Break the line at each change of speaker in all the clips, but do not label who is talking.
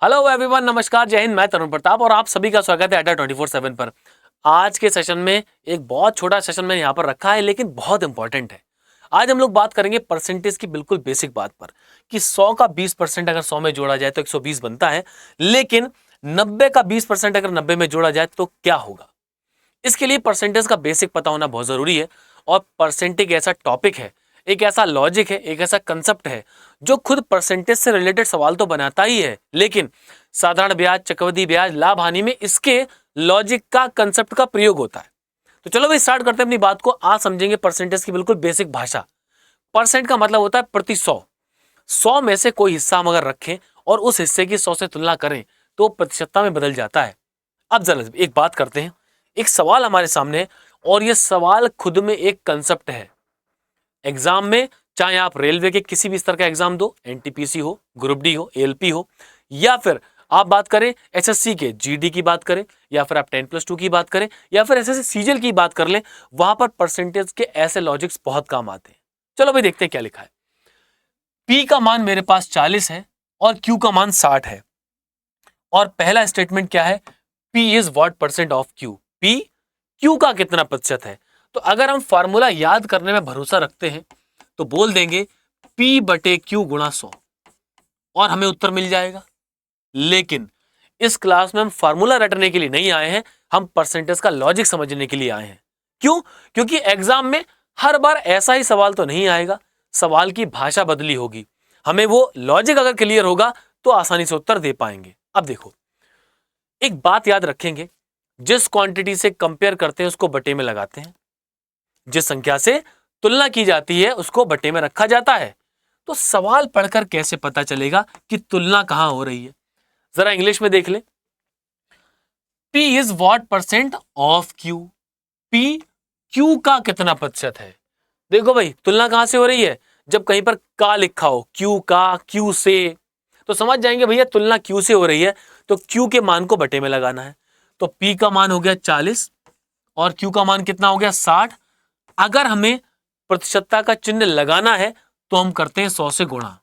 Hello everyone, नमस्कार, जय हिंद। मैं तरुण प्रताप और आप सभी का स्वागत है अड्डा 24/7 पर। आज के सेशन में एक बहुत छोटा सेशन मैंने यहाँ पर रखा है, लेकिन बहुत इंपॉर्टेंट है। आज हम लोग बात करेंगे परसेंटेज की बिल्कुल बेसिक बात पर कि 100 का 20% अगर 100 में जोड़ा जाए तो 120 बनता है, लेकिन 90 का 20% अगर 90 में जोड़ा जाए तो क्या होगा। इसके लिए परसेंटेज का बेसिक पता होना बहुत जरूरी है। और परसेंटेज ऐसा टॉपिक है, एक ऐसा लॉजिक है, एक ऐसा कंसेप्ट है जो खुद परसेंटेज से रिलेटेड सवाल तो बनाता ही है, लेकिन साधारण ब्याज, चक्रवृद्धि ब्याज, लाभ हानि में इसके लॉजिक का, कंसेप्ट का प्रयोग होता है। तो चलो भाई स्टार्ट करते हैं अपनी बात को। आज समझेंगे परसेंटेज की बिल्कुल बेसिक भाषा। परसेंट का मतलब होता है प्रति 100। 100 में से कोई हिस्सा हम अगर रखें और उस हिस्से की 100 से तुलना करें तो प्रतिशतता में बदल जाता है। अब जरा एक बात करते हैं। एक सवाल हमारे सामने है और यह सवाल खुद में एक कंसेप्ट है। एग्जाम में चाहे आप रेलवे के किसी भी स्तर का एग्जाम दो, एनटीपीसी हो, ग्रुप डी हो, एएलपी हो, या फिर आप बात करें एसएससी के जीडी की बात करें, या फिर आप 10+2 की बात करें, या फिर एसएससी सीजीएल की बात कर लें, वहां पर परसेंटेज के ऐसे लॉजिक्स बहुत काम आते हैं। चलो भाई देखते हैं क्या लिखा है। पी का मान मेरे पास 40 है और क्यू का मान 60 है। और पहला स्टेटमेंट क्या है? P is what percent of Q. P Q का कितना प्रतिशत है। तो अगर हम फार्मूला याद करने में भरोसा रखते हैं तो बोल देंगे P बटे क्यू गुणा 100 और हमें उत्तर मिल जाएगा। लेकिन इस क्लास में हम फार्मूला रटने के लिए नहीं आए हैं, हम परसेंटेज का लॉजिक समझने के लिए आए हैं। क्यों? क्योंकि एग्जाम में हर बार ऐसा ही सवाल तो नहीं आएगा, सवाल की भाषा बदली होगी। हमें वो लॉजिक अगर क्लियर होगा तो आसानी से उत्तर दे पाएंगे। अब देखो, एक बात याद रखेंगे, जिस क्वांटिटी से कंपेयर करते हैं उसको बटे में लगाते हैं, जिस संख्या से तुलना की जाती है उसको बटे में रखा जाता है। तो सवाल पढ़कर कैसे पता चलेगा कि तुलना कहां हो रही है? जरा इंग्लिश में देख ले। P is what percent of Q। P Q का कितना प्रतिशत है। देखो भाई, तुलना कहां से हो रही है? जब कहीं पर का लिखा हो, Q का, Q से, तो समझ जाएंगे भैया तुलना Q से हो रही है, तो Q के मान को बटे में लगाना है। तो P का मान हो गया 40 और Q का मान कितना हो गया 60। अगर हमें प्रतिशतता का चिन्ह लगाना है तो हम करते हैं 100 से गुणा।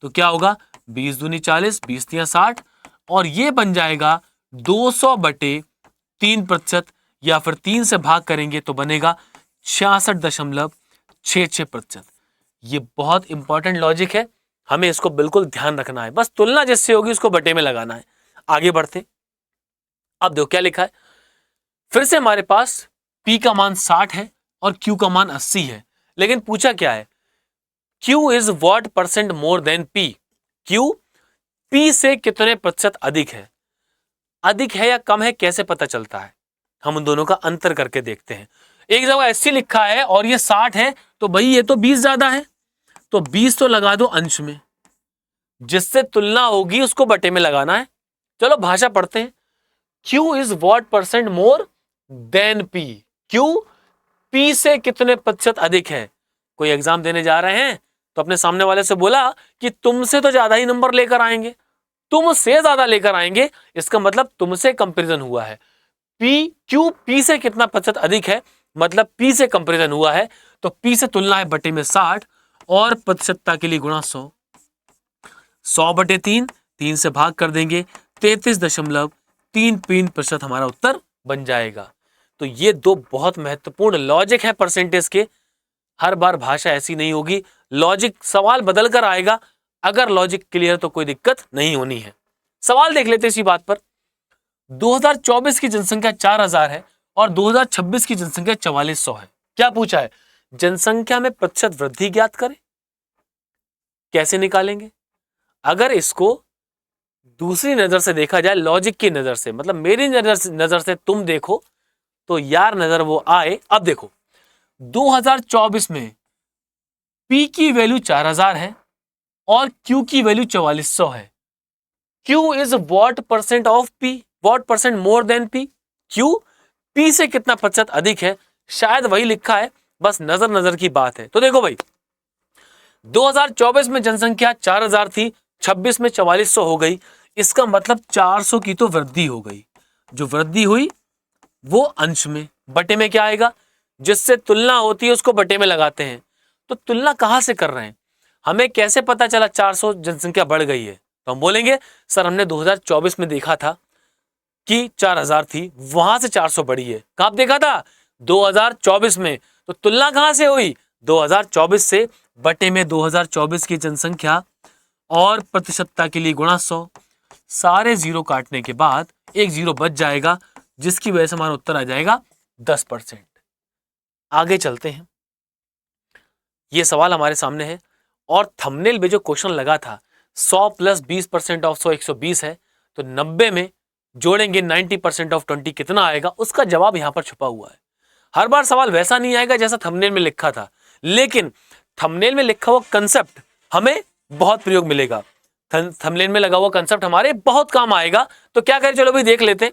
तो क्या होगा? 20 दूनी 40, 20 तिया 60, और ये बन जाएगा 200 बटे 3%, या फिर 3 से भाग करेंगे तो बनेगा 66.66%। ये बहुत इंपॉर्टेंट लॉजिक है, हमें इसको बिल्कुल ध्यान रखना है। बस तुलना जिससे होगी उसको बटे में लगाना है। आगे बढ़ते। अब देखो क्या लिखा है। फिर से हमारे पास P का मान 60 है और Q का मान 80 है, लेकिन पूछा क्या है? Q is what percent more than P। Q P से कितने प्रतिशत अधिक है। अधिक है या कम है कैसे पता चलता है? हम उन दोनों का अंतर करके देखते हैं। एक जगह 80 लिखा है और ये 60 है, तो भाई ये तो 20 ज्यादा है, तो 20 तो लगा दो अंश में, जिससे तुलना होगी उसको बटे में लगाना है। चलो भाषा पढ़ते हैं। Q is what percent more than P। Q P से कितने प्रतिशत अधिक है। कोई एग्जाम देने जा रहे हैं तो अपने सामने वाले से बोला कि तुमसे तो ज्यादा ही नंबर लेकर आएंगे, तुमसे ज्यादा लेकर आएंगे, इसका मतलब तुमसे कंपैरिजन हुआ है। Q P से कितना प्रतिशत अधिक है, मतलब P से कंपैरिजन हुआ है, तो P से तुलना है बटे में 60 और प्रतिशतता के लिए गुणा 100। 100 बटे 3, 3 से भाग कर देंगे, 33.33% हमारा उत्तर बन जाएगा। तो ये दो बहुत महत्वपूर्ण लॉजिक है परसेंटेज के। हर बार भाषा ऐसी नहीं होगी, लॉजिक सवाल बदल कर आएगा। अगर लॉजिक क्लियर तो कोई दिक्कत नहीं होनी है। सवाल देख लेते इसी बात पर। 2024 की जनसंख्या 4000 है और 2026 की जनसंख्या 4400 है। क्या पूछा है? जनसंख्या में प्रतिशत वृद्धि ज्ञात करें। कैसे निकालेंगे? अगर इसको दूसरी नजर से देखा जाए, लॉजिक की नजर से, मतलब मेरी नजर से तुम देखो तो यार नजर वो आए। अब देखो 2024 में P की वैल्यू 4000 है और Q की वैल्यू 4400 है। Q is what percent of P, what percent more than P। Q P से कितना प्रतिशत अधिक है, शायद वही लिखा है, बस नजर नजर की बात है। तो देखो भाई, 2024 में जनसंख्या 4000 थी, 26 में 4400 हो गई, इसका मतलब 400 की तो वृद्धि हो गई। जो वृद्धि हुई वो अंश में, बटे में क्या आएगा? जिससे तुलना होती है उसको बटे में लगाते हैं। तो तुलना कहां से कर रहे हैं? हमें कैसे पता चला 400 जनसंख्या बढ़ गई है? तो हम बोलेंगे सर हमने 2024 में देखा था कि 4000 थी, वहां से 400 बढ़ी है। कब देखा था? 2024 में। तो तुलना कहां से हुई? 2024 से, बटे में 2024 की जनसंख्या और प्रतिशतता के लिए गुणा 100। सारे जीरो काटने के बाद एक जीरो बच जाएगा, जिसकी वजह से हमारा उत्तर आ जाएगा 10%। आगे चलते हैं। ये सवाल हमारे सामने है और थंबनेल में जो क्वेश्चन लगा था 100 प्लस 20% ऑफ 100 120 है, तो 90 में जोड़ेंगे 90% ऑफ 20 कितना आएगा, उसका जवाब यहां पर छुपा हुआ है। हर बार सवाल वैसा नहीं आएगा जैसा थंबनेल में लिखा था, लेकिन थंबनेल में लिखा हुआ कंसेप्ट हमें बहुत प्रयोग मिलेगा। थंबनेल में लगा हुआ कंसेप्ट हमारे बहुत काम आएगा। तो क्या करें, चलो भी देख लेते।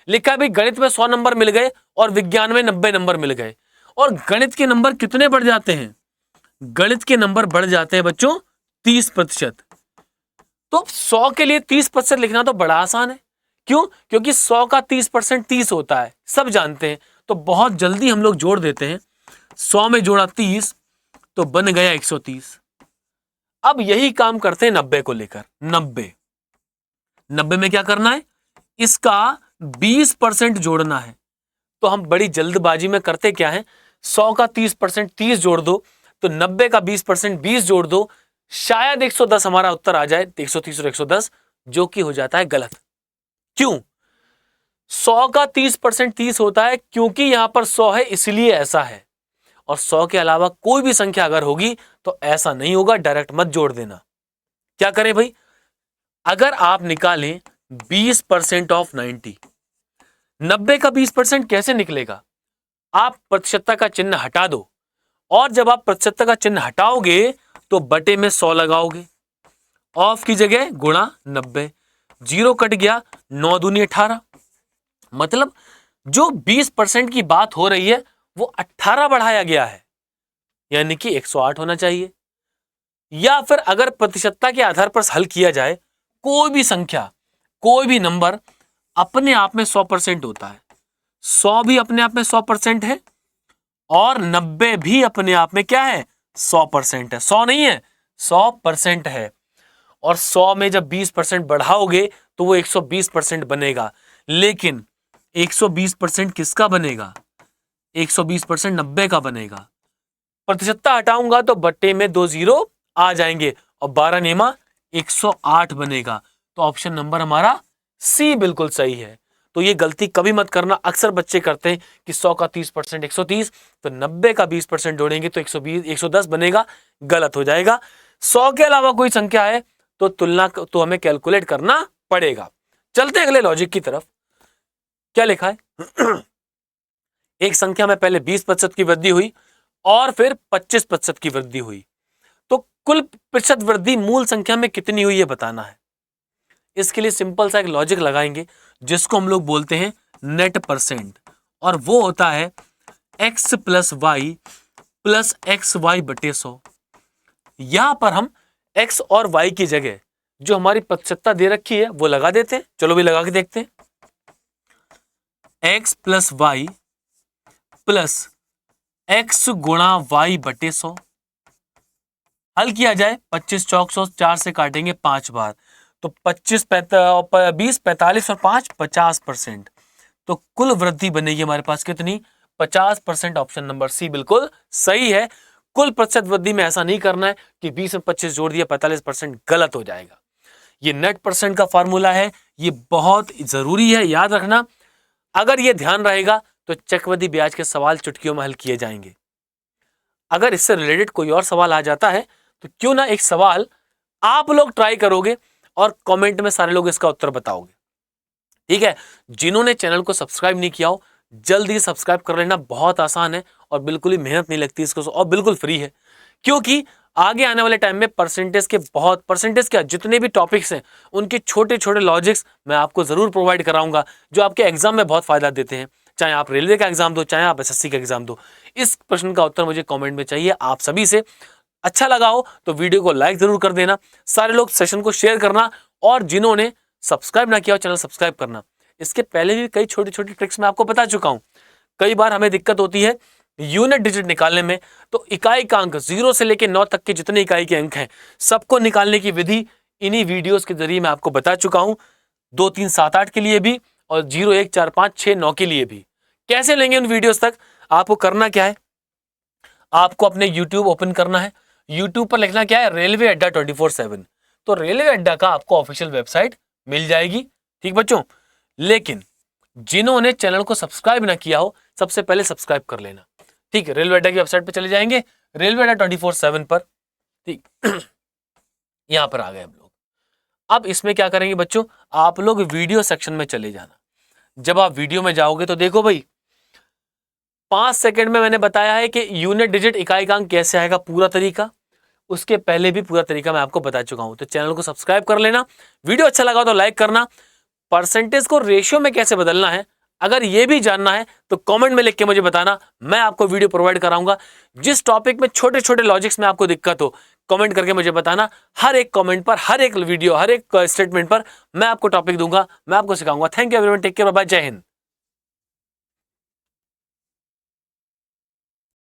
लिखा है भाई गणित में 100 नंबर मिल गए और विज्ञान में 90 नंबर मिल गए। और गणित के नंबर कितने बढ़ जाते हैं? गणित के नंबर बढ़ जाते हैं बच्चों 30%। तो 100 के लिए 30% लिखना तो बड़ा आसान है। क्यों? क्योंकि 100 का 30% 30 होता है, सब जानते हैं। तो बहुत जल्दी हम लोग जोड़ देते हैं। 100 में जोड़ा 30 तो बन गया 130। अब यही काम करते हैं 90 को लेकर। 90 में क्या करना है? इसका 20% जोड़ना है। तो हम बड़ी जल्दबाजी में करते क्या है, 100 का 30% 30 जोड़ दो, तो 90 का 20% 20 जोड़ दो, शायद 110 हमारा उत्तर आ जाए। 130 और 110, जो कि हो जाता है गलत। क्यों? 100 का 30% 30 होता है क्योंकि यहां पर 100 है, इसलिए ऐसा है। और 100 के अलावा कोई भी संख्या अगर होगी तो ऐसा नहीं होगा। डायरेक्ट मत जोड़ देना। क्या करें भाई? अगर आप निकालें 20% ऑफ 90, 90 का 20% कैसे निकलेगा? आप प्रतिशतता का चिन्ह हटा दो, और जब आप प्रतिशतता का चिन्ह हटाओगे तो बटे में 100 लगाओगे, ऑफ की जगह गुणा 90, जीरो कट गया, 9 दूनी 18। मतलब जो 20% की बात हो रही है वो 18 बढ़ाया गया है, यानी कि 108 होना चाहिए। या फिर अगर प्रतिशतता के आधार पर हल किया जाए, कोई भी संख्या, कोई भी नंबर अपने आप में 100% होता है। 100 भी अपने आप में 100% है और 90 भी अपने आप में क्या है? 100% है। 100 नहीं है, 100% है। और 100 में जब 20% बढ़ाओगे तो वो 120% बनेगा। लेकिन 120% किसका बनेगा? 120% 90 का बनेगा। प्रतिशतता हटाऊंगा तो बट्टे में 2 जीरो आ जाएंगे और 12 नेमा 108 बनेगा। तो ऑप्शन नंबर हमारा सी बिल्कुल सही है। तो ये गलती कभी मत करना। अक्सर बच्चे करते हैं कि 100 का 30% 130, तो 90 का 20% जोड़ेंगे तो 120 110 बनेगा। गलत हो जाएगा। 100 के अलावा कोई संख्या है तो तुलना तो हमें कैलकुलेट करना पड़ेगा। चलते हैं अगले लॉजिक की तरफ। क्या लिखा है? एक संख्या में पहले 20% की वृद्धि हुई और फिर 25% की वृद्धि हुई, तो कुल प्रतिशत वृद्धि मूल संख्या में कितनी हुई है बताना है। इसके लिए सिंपल सा एक लॉजिक लगाएंगे जिसको हम लोग बोलते हैं नेट परसेंट, और वो होता है x plus Y plus X Y बटे 100। यहां पर हम x और y की जगह जो हमारी प्रतिशतता दे रखी है वो लगा देते हैं। चलो भी लगा के देखते हैं। x प्लस वाई प्लस x गुणा वाई बटे 100। हल किया जाए 25 चौक 100, 4 से काटेंगे 5 बार, तो 25 20 45 और 5 50%। तो कुल वृद्धि बनेगी हमारे पास कितनी? 50%। ऑप्शन नंबर सी बिल्कुल सही है। कुल प्रतिशत वृद्धि में ऐसा नहीं करना है कि 20 में 25 जोड़ दिया 45%, गलत हो जाएगा। ये नेट परसेंट का फॉर्मूला है, ये बहुत जरूरी है, याद रखना। अगर ये ध्यान रहेगा तो चक्रवृद्धि ब्याज के सवाल चुटकियों में हल किए जाएंगे। अगर इससे रिलेटेड कोई और सवाल आ जाता है तो क्यों ना एक सवाल आप लोग ट्राई करोगे और कमेंट में सारे लोग इसका उत्तर बताओगे। ठीक है? जिन्होंने चैनल को सब्सक्राइब नहीं किया हो जल्दी सब्सक्राइब कर लेना। बहुत आसान है और बिल्कुल ही मेहनत नहीं लगती इसको, और बिल्कुल फ्री है। क्योंकि आगे आने वाले टाइम में परसेंटेज क्या जितने भी टॉपिक्स हैं उनके छोटे छोटे लॉजिक्स मैं आपको जरूर प्रोवाइड कराऊंगा, जो आपके एग्जाम में बहुत फायदा देते हैं। चाहे आप रेलवे का एग्जाम दो, चाहे आप एसएससी का एग्जाम दो, इस प्रश्न का उत्तर मुझे कमेंट में चाहिए आप सभी से। अच्छा लगा हो तो वीडियो को लाइक जरूर कर देना, सारे लोग सेशन को शेयर करना, और जिन्होंने सब्सक्राइब ना किया हो चैनल सब्सक्राइब करना। इसके पहले भी कई छोटी छोटी ट्रिक्स मैं आपको बता चुका हूं। कई बार हमें दिक्कत होती है यूनिट डिजिट निकालने में, तो इकाई का अंक 0 से लेकर 9 तक के जितने इकाई के अंक हैं सबको निकालने की विधि इन्हीं वीडियोस के जरिए मैं आपको बता चुका हूं, 2 3 7 8 के लिए भी और 0 1 4 5 6 9 के लिए भी। कैसे लेंगे उन वीडियोस तक? आपको करना क्या है, आपको अपने YouTube ओपन करना है, YouTube पर लिखना क्या है, रेलवे अड्डा 24/7। तो रेलवे अड्डा का आपको ऑफिशियल वेबसाइट मिल जाएगी। ठीक बच्चों, लेकिन जिन्होंने चैनल को सब्सक्राइब ना किया हो, सबसे पहले सब्सक्राइब कर लेना। ठीक है, रेलवे अड्डा की वेबसाइट पे चले जाएंगे, रेलवे अड्डा 24/7 पर। ठीक यहां पर आ गए हम लोग। अब इसमें क्या करेंगे बच्चों, आप लोग वीडियो सेक्शन में चले जाना। जब आप वीडियो में जाओगे तो देखो भाई, 5 सेकंड में मैंने बताया है कि यूनिट डिजिट इकाई-अंक कैसे आएगा, पूरा तरीका। उसके पहले भी पूरा तरीका मैं आपको बता चुका हूं। तो चैनल को सब्सक्राइब कर लेना, वीडियो अच्छा लगा तो लाइक करना। परसेंटेज को रेशियो में कैसे बदलना है, अगर ये भी जानना है तो कमेंट में लिख के मुझे बताना, मैं आपको वीडियो प्रोवाइड कराऊंगा। जिस टॉपिक में छोटे छोटे लॉजिक्स में आपको दिक्कत हो, कमेंट करके मुझे बताना। हर एक कमेंट पर, हर एक वीडियो, हर एक स्टेटमेंट पर मैं आपको टॉपिक दूंगा, मैं आपको सिखाऊंगा। Thank you everyone, take care, bye bye, जय हिंद।